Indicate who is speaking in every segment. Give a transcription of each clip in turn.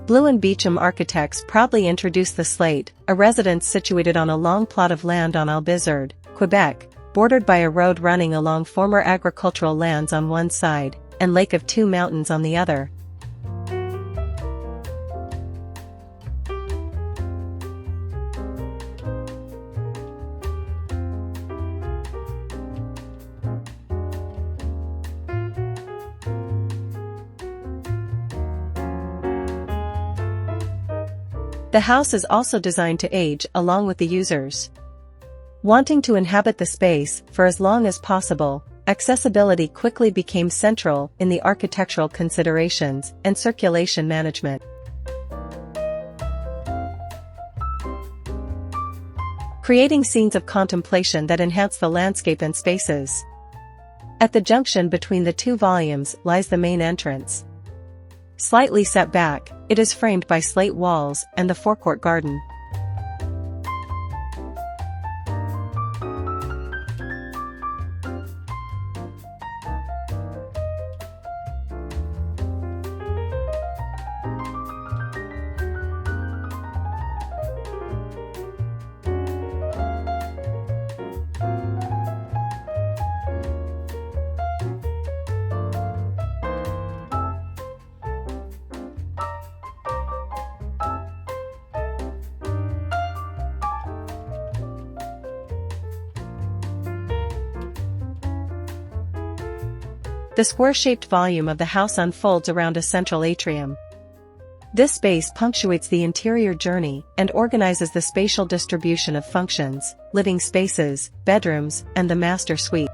Speaker 1: Blouin Beauchamp Architectes proudly introduced the Slate, a residence situated on a long plot of land on Ile Bizard, Quebec, bordered by a road running along former agricultural lands on one side, and Lake of Two Mountains on the other. The house is also designed to age along with the users. Wanting to inhabit the space for as long as possible, accessibility quickly became central in the architectural considerations and circulation management. Creating scenes of contemplation that enhance the landscape and spaces. At the junction between the two volumes lies the main entrance. Slightly set back, it is framed by slate walls and the forecourt garden. The square-shaped volume of the house unfolds around a central atrium. This space punctuates the interior journey and organizes the spatial distribution of functions, living spaces, bedrooms, and the master suite.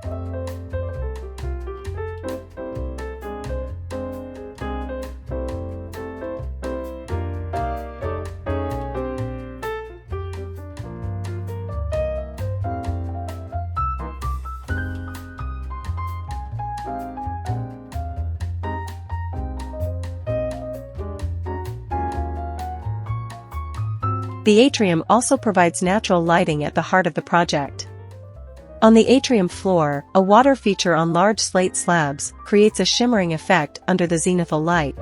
Speaker 1: The atrium also provides natural lighting at the heart of the project. On the atrium floor, a water feature on large slate slabs creates a shimmering effect under the zenithal light.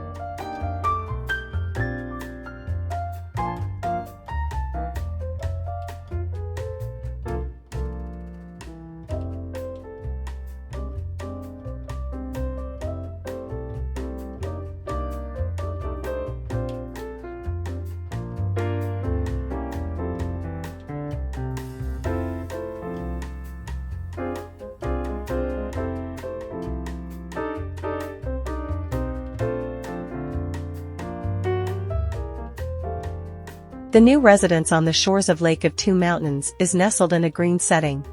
Speaker 1: The new residence on the shores of Lake of Two Mountains is nestled in a green setting.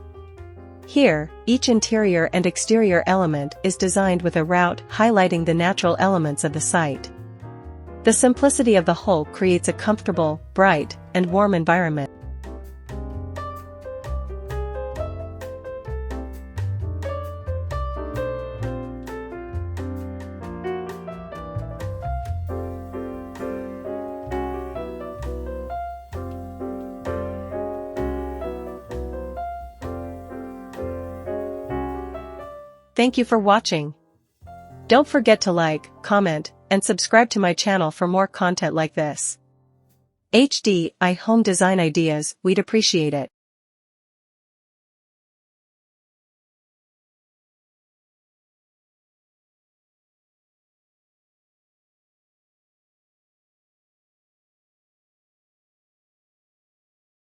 Speaker 1: Here, each interior and exterior element is designed with a route highlighting the natural elements of the site. The simplicity of the whole creates a comfortable, bright, and warm environment. Thank you for watching. Don't forget to like, comment, and subscribe to my channel for more content like this. HDI Home Design Ideas, we'd appreciate it.